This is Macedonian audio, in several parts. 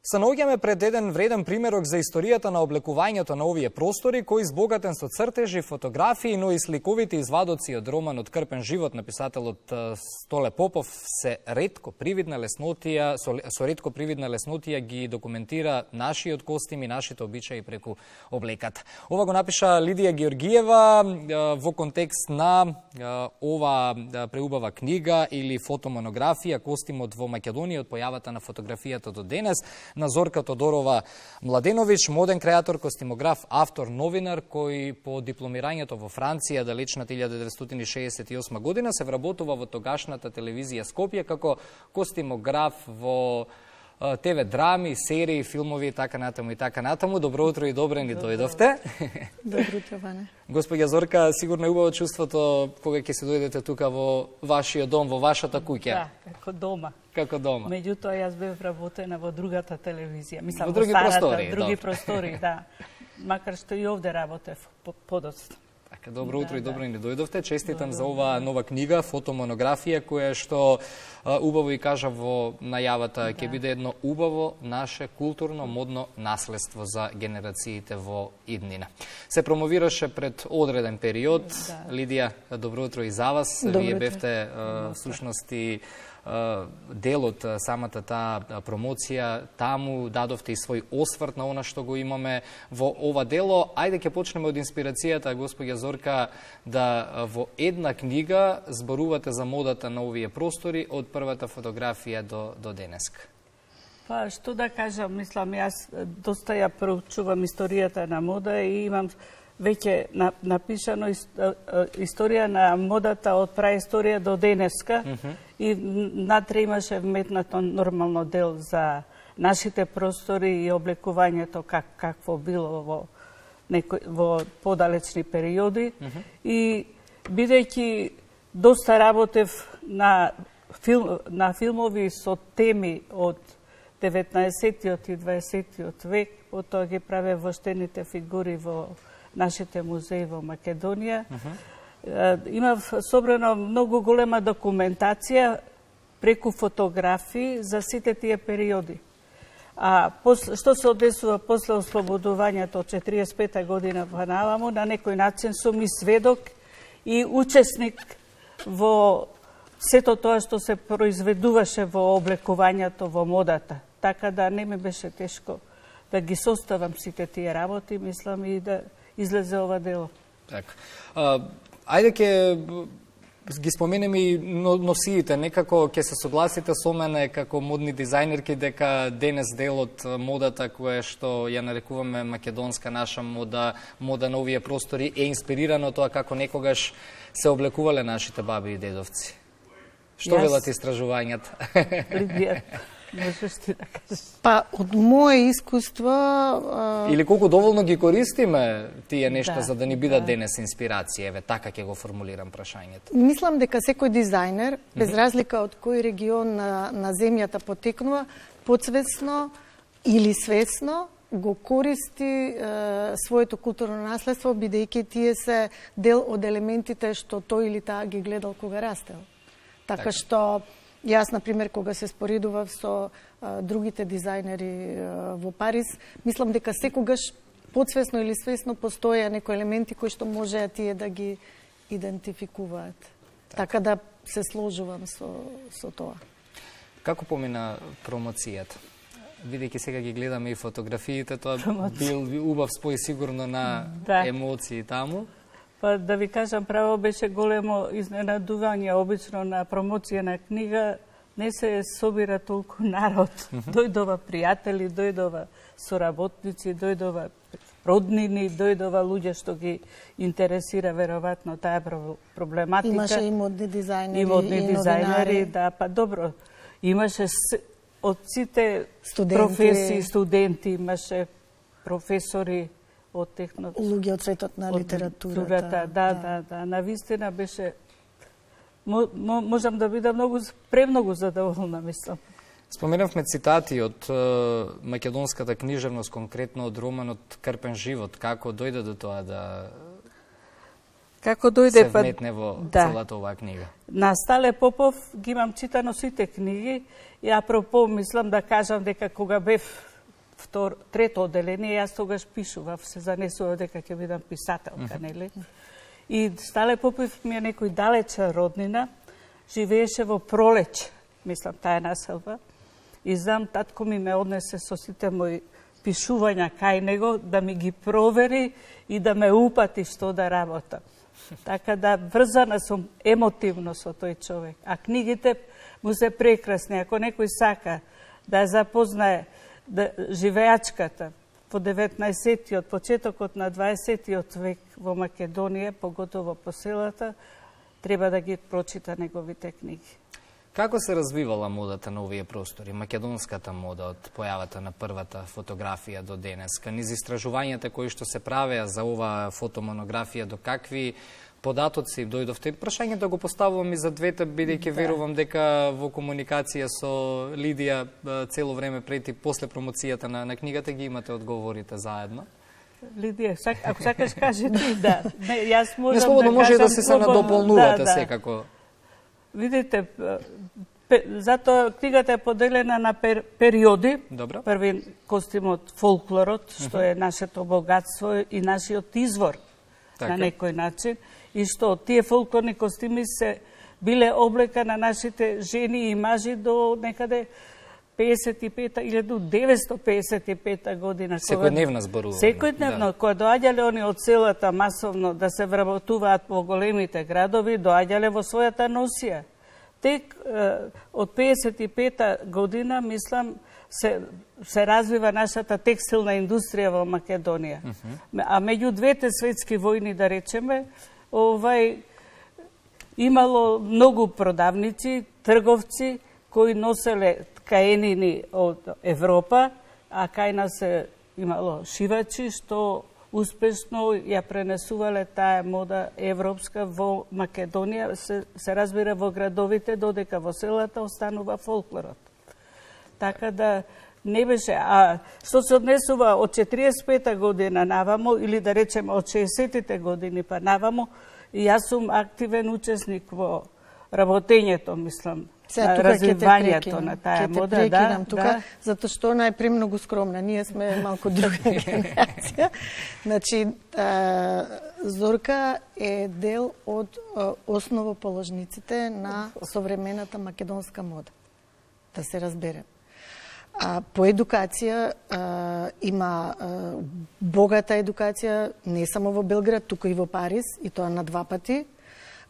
Се наоѓаме пред еден вреден примерок за историјата на облекувањето на овие простори, кој избогатен со цртежи, фотографии, но и сликовите извадоци од романот Крпен живот на писателот Столе Попов со ретко привидна леснотија ги документира нашиот костим и нашите обичаи преку облеката. Ова го напиша Лидија Георгиева во контекст на ова преубава книга или фотомонографија Костимот во Македонија од појавата на фотографијата до денес на Зорка Тодорова Младеновиќ, моден креатор, костимограф, автор, новинар, кој по дипломирањето во Франција далечната 1968 година се вработува во тогашната телевизија Скопје како костимограф во ТВ драми, серии, филмови и така натаму и така натаму. Добро утро и добре ни дојдовте. Добро утро, Ване. Господја Зорка, сигурно е убаво чувството кога ќе се дојдете тука во вашиот дом, во вашата куќа. Да, како дома. Како дома. Меѓутоа, јас бев вработена во другата телевизија. Мислам, во други простори. Други простори, да. Макар што и овде работев подоцна. Така, добро утро и добро ни дојдовте. Честитам за оваа нова книга, фотомонографија, која што убаво и кажа во најавата, ќе биде едно убаво наше културно, модно наследство за генерациите во иднина. Се промовираше пред одреден период. Лидија, добро утро и за вас. Вие бевте всушност и дел од самата таа промоција, таму дадовте и свој осврт на она што го имаме во ова дело. Ајде ќе почнеме од инспирацијата, господја Зорка, да во една книга зборувате за модата на овие простори од првата фотографија до денеска. Па, што да кажам, мислам, јас доста ја проучувам историјата на мода и имам веќе напишано историја на модата од праисторија до денеска и натре имаше вметнато нормално дел за нашите простори и облекувањето какво било во подалечни периоди. И бидејќи доста работев на филмови со теми од 19-тиот и 20-тиот век, потоа ги праве воштените фигури во нашите музеи во Македонија. Имав собрано многу голема документација преку фотографии за сите тие периоди. А што се одесува после ослободувањето од 45 година па наваму, на некој начин сум и сведок и учесник во сето тоа што се произведуваше во облекувањето во модата. Така да не ми беше тешко да ги составам сите тие работи, мислам, и да излезе ова дело. Така. Ајде ќе ги споменеме и носиите. Некако ќе се согласите со мене како модни дизајнерки дека денес дел од модата која што ја нарекуваме македонска наша мода, мода на овие простори, е инспирирано тоа како некогаш се облекувале нашите баби и дедовци. Што велат истражувањата? Лидија, можеш ти да кажеш? Па, од моје искуство... Или колку доволно ги користиме тие нешта за да ни бидат денес инспирација? Еве, така ќе го формулирам прашањето. Мислам дека секој дизајнер, без разлика од кој регион на земјата потекнува, подсвесно или свесно го користи своето културно наследство, бидејќи тие се дел од елементите што тој или таа ги гледал кога растел. Така што јас, например, кога се споредував со другите дизајнери во Париз, мислам дека секогаш подсвесно или свесно постоја некои елементи кои што можеа тие да ги идентификуваат. Така да се сложувам со тоа. Како помина промоцијата? Бидејќи сега ги гледаме и фотографиите, тоа бил убав спој сигурно на емоции таму. Па да ви кажам, право беше големо изненадување. Обично на промоција на книга не се собира толку народ. Дојдова пријатели, дојдова соработници, дојдова роднини, дојдова луѓе што ги интересира веројатно таа проблематика. Имаше и модни дизајнери, и новинари. Да, па добро. Имаше од сите професии, студенти, имаше професори, од техното... Луѓе од светот на литературата. Да. Навистина беше... Можам да бидам премногу задоволна, мислам. Споменавме цитати од македонската книжевност, конкретно од романот Крпен живот. Како дојде до тоа да се вметне во целата оваа книга? На Столе Попов ги имам читано сите книги и апропо мислам да кажам дека кога бев трето одделение, јас тогаш пишував, се занесував дека ќе бидам писателка, нели? И Стале Попов ми е некој далеча роднина, живееше во Пролеч, мислам, таа населба. И знам, татко ми ме однесе со сите мои пишувања кај него, да ми ги провери и да ме упати што да работам. Така да врзана сум емотивно со тој човек. А книгите му се прекрасни. Ако некој сака да ја запознае живеачката во 19-тиот, почетокот на 20-тиот век во Македонија, поготово по селата, треба да ги прочита неговите книги. Како се развивала модата на овие простори, македонската мода од појавата на првата фотографија до денеска? Низ истражувањата кои што се правеа за оваа фотомонографија, до какви податоци дојдовте? Прашање да го поставувам и за двете, бидејќи верувам дека во комуникација со Лидија цело време пред и после промоцијата на книгата ги имате одговорите заедно. Лидија, ако сакаш кажи ти, да. Не, јас можам слободно да може кажам, да се надополнувате секако. Видите, затоа книгата е поделена на периоди. Добро. Први костимот фолклорот, што е нашето богатство и нашиот извор на некој начин. И што тие фолклорни костими се биле облека на нашите жени и мажи до некаде 1955 година. Секојдневна зборува. Секојдневно, кога доаѓале они од селата масовно да се вработуваат во големите градови, доаѓале во својата носија. Тек од 55 година, мислам, се развива нашата текстилна индустрија во Македонија. А меѓу двете светски војни, да речеме, имало многу продавници, трговци, кои носеле ткаенини од Европа, а кај нас имало шивачи, што успешно ја пренесувале таа мода европска во Македонија, се разбира во градовите, додека во селата останува фолклорот. Така да не беше, а што се однесува од 45-та година навамо, или да речеме од 60-тите години па навамо, јас сум активен учесник во работењето, мислам, на развивањето на таа мода. Ќе те прекинам тука, затоа што она е премногу скромна. Ние сме малку друга генерација. Значи, Зорка е дел од основоположниците на современата македонска мода. Да се разберем. По едукација има богата едукација не само во Белград, туку и во Париз, и тоа на 2 пати,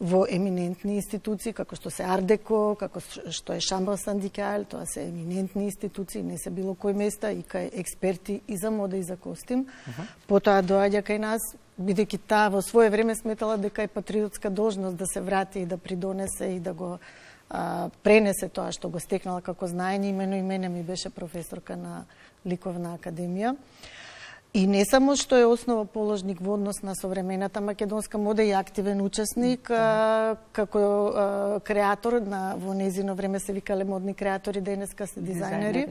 во еминентни институции, како што се Ардеко, како што е Шамбал Сандикал, тоа се еминентни институции, не се било кој места, и кај експерти и за мода и за костим. Потоа доаѓа кај нас, бидејќи таа во свое време сметала дека е патриотска должност да се врати и да придонесе и да го пренесе тоа што го стекнала како знаење. Имено и мене ми беше професорка на Ликовна академија. И не само што е основоположник во однос на современата македонска мода и активен учесник, како креатор, во незино време се викале модни креатори, денеска се дизајнери.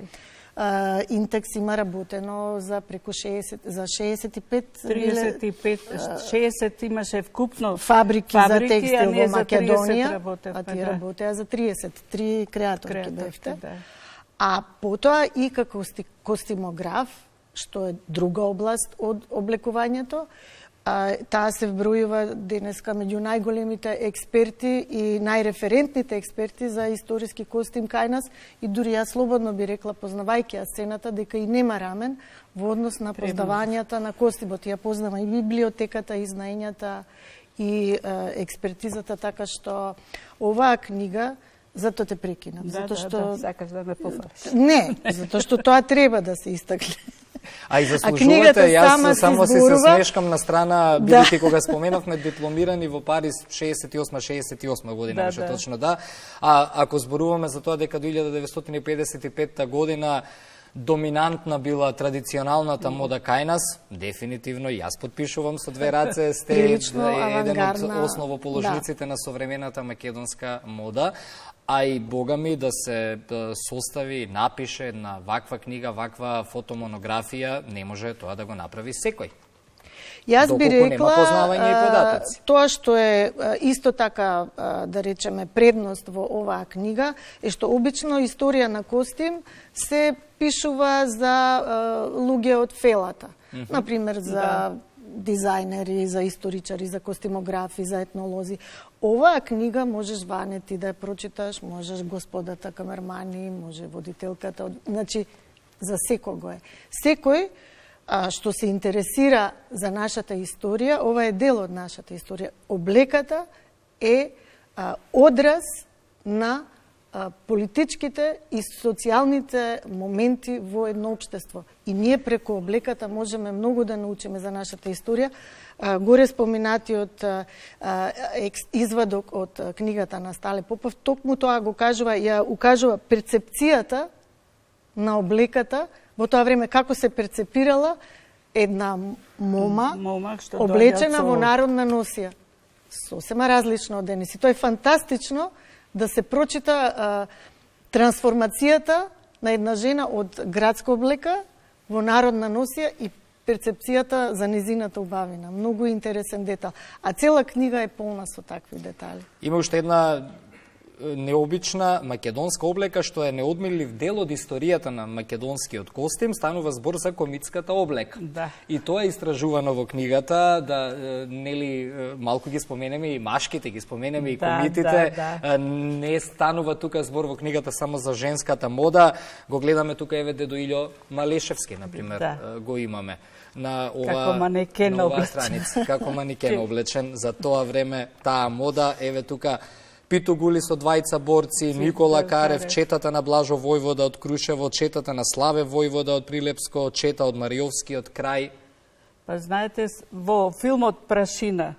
Интекс има работено за преку 60, за 65 60 имаше вкупно фабрики за текстил во Македонија, а ти работеа за 33 креаторки бевте. А потоа и како костимограф, што е друга област од облекувањето, таа се вбројува денеска меѓу најголемите експерти и најреферентните експерти за историски костим кај нас, и дури ја слободно би рекла, познавајќи ја сцената, дека и нема рамен во однос на познавањата на костимот. Ја познава и библиотеката, и знаењата, и експертизата, така што оваа книга, затоа те прекинам, затоа што сакаш да ме пофалиш. Не, затоа што тоа треба да се истакне. А и заслужувате, јас само се смешкам на страна, бидејќи кога споменавме дипломирани во Париз 68 година, беше точно, да. А ако зборуваме за тоа дека до 1955 година доминантна била традиционалната мода кај нас, дефинитивно јас подпишувам со две раце, сте еден од основоположниците на современата македонска мода. А и бога ми да се состави, напише на ваква книга, ваква фотомонографија, не може тоа да го направи секој. Јас би Доколку нема рекла, познавање и податоци. тоа што е исто така, да речеме, предност во оваа книга, е што обично историја на Костим се пишува за луѓе од фелата. Например, за дизајнери, за историчари, за костимографи, за етнолози. Оваа книга можеш ване ти да ја прочиташ, можеш господата камермани, може водителката, значи за секого е. Секој што се интересира за нашата историја, ова е дел од нашата историја. Облеката е одраз на политичките и социјалните моменти во едно општество. И ние преку облеката можеме многу да научиме за нашата историја. Горе споминатиот извадок од книгата на Стале Попов, токму тоа го кажува, ја укажува перцепцијата на облеката во тоа време, како се перцепирала една мома облечена во народна носија. Сосема различно од денес. И тоа е фантастично да се прочита трансформацијата на една жена од градска облека во народна носија и перцепцијата за незината убавина. Многу интересен детал. А цела книга е полна со такви детали. Има уште една необична македонска облека, што е неодмелив дел од историјата на македонскиот костим, станува збор за комитската облека. Да. И тоа е истражувано во книгата, да нели малку ги споменеме и машките, ги споменеме и комитите. Не станува тука збор во книгата само за женската мода, го гледаме тука еве дедо Илјо Малешевски, например, го имаме на оваа страница, како манекен облечен за тоа време, таа мода, еве тука Пито Гули со двајца борци, Никола Карев, четата на Блажо војвода од Крушево, четата на Славе војвода од Прилепско, чета од Мариовскиот крај. Па знаете, во филмот Прашина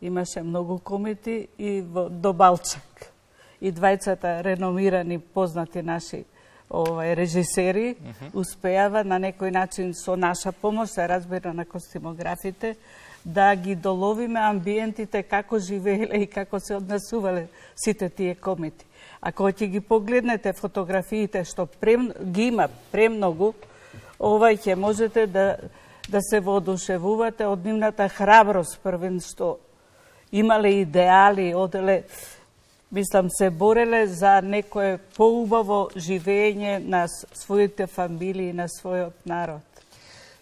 имаше многу комити и во Добалчак. И двајцата реномирани, познати наши режисери успеава на некој начин со наша помош, се разбира на костимографите, да ги доловиме амбиентите, како живееле и како се однесувале сите тие комити. А кога ќе ги погледнете фотографиите, што ги има премногу, ќе можете да се воодушевувате од нивната храброст, првен што имале идеали, оделе, мислам, се бореле за некое поубаво живење на своите фамилии, на својот народ.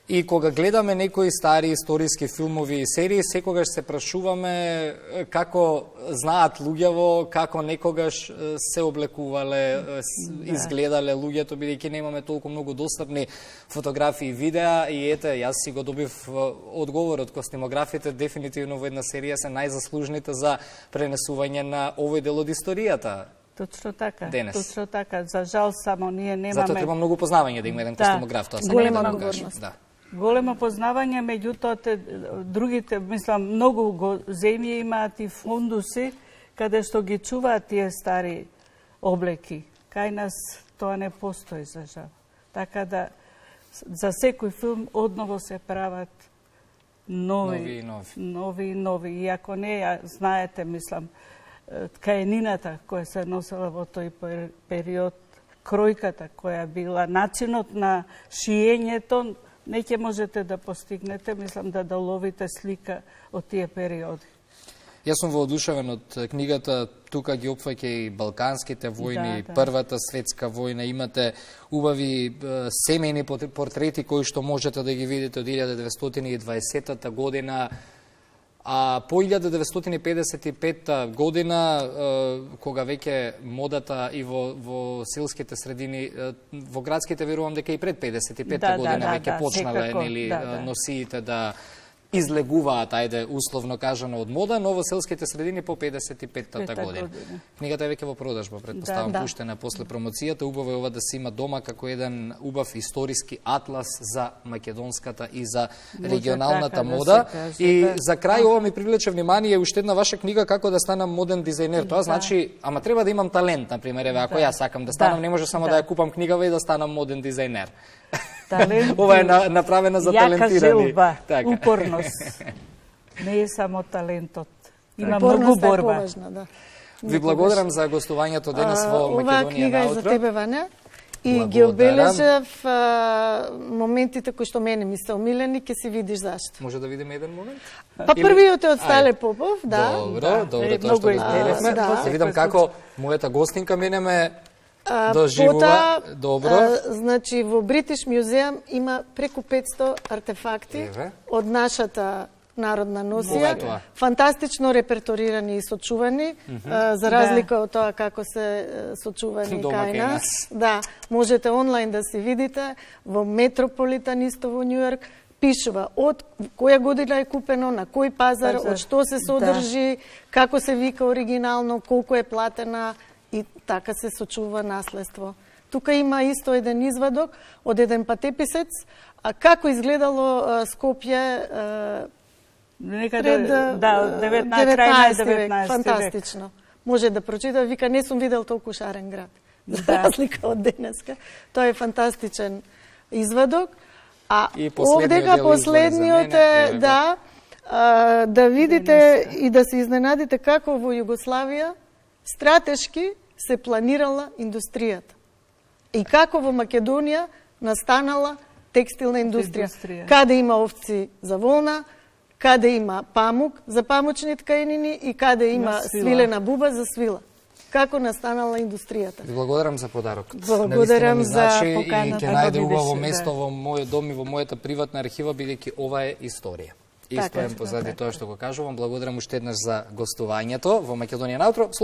И кога гледаме некои стари историски филмови и серии, секогаш се прашуваме како знаат луѓево, како некогаш се облекувале, изгледале луѓето, бидејќи немаме толку многу достапни фотографии и видеа. И ете, јас си го добив одговор од костимографите, дефинитивно во една серија се најзаслужните за пренесување на овој дел од историјата. Точно така. Денес. Точно така. За жал само ние немаме. Затоа треба многу познавање да има еден костимограф, тоа се голема да одговорност. Да. Големо познавање, меѓутоа другите, мислам, многу земји имаат и фондуси каде што ги чуваат тие стари облеки. Кај нас тоа не постои, за жал. Така да за секој филм одново се прават нови и нови. И ако не, знаете, мислам, ткаенината која се носела во тој период, кројката која била, начинот на шиењето, не ќе можете да постигнете, мислам, да доловите слика од тие периоди. Јас сум воодушевен од книгата, тука ги опфаќа и балканските војни, Првата светска војна, имате убави семејни портрети кои што можете да ги видите од 1920 година, а по 1955 година, кога веќе модата и во селските средини, во градските верувам дека и пред 55 година веќе почнале носиите да излегуваат, ајде, условно кажано, од мода, но во селските средини по 55-та година. Книгата е веќе во продажба, предпоставам, пуштена после промоцијата. Убаво е ова да се има дома како еден убав историски атлас за македонската и за регионалната мода. И за крај ова ми привлече внимание уште една ваша книга како да станам моден дизајнер. Тоа значи, ама треба да имам талент, например, еве, ако јас сакам да станам, не може само да ја купам книгава и да станам моден дизајнер. Ова е направена за талентирани. Јака желба, упорност. Не е само талентот. Има многу борба. Ви благодарам за гостувањето денес во Македонија Оваа книга е за тебе, Ваня. И ги обележав моментите кои што мене ми се омилени, ќе си видиш зашто. Може да видиме еден момент? Па првиот е од Стале Попов, да. Добро, тоа што го изделевме. Да видам како мојата гостинка мене ме доживува. Добро. Значи, во Бритиш музеум има преку 500 артефакти од нашата народна носија, фантастично реперторирани и сочувани, за разлика од тоа како се сочувани кај нас. Да, можете онлайн да си видите, во Метрополитен исто во Њујорк, пишува од која година е купено, на кој пазар, од што се содржи, како се вика оригинално, колку е платена и така се сочува наследство. Тука има исто еден извадок од еден патеписец, а како изгледало Скопје пред 19 век. Фантастично. Може да прочита, вика, не сум видел толку шарен град. За разлика од денеска. Тоа е фантастичен извадок. А овдека последниот е, да видите и да се изненадите како во Југославија стратешки се планирала индустријата. И како во Македонија настанала текстилна индустрија. Каде има овци за волна, каде има памук за памучни тканини и каде има свилена буба за свила. Како настанала индустријата. Ви благодарам за подарокот. Благодарам за поканата. И ќе најде убаво место во мојот дом и во мојата приватна архива, бидејќи ова е историја. И стојам позади тоа што го кажувам. Благодарам уште еднаш за гостувањето во Македонија на утро.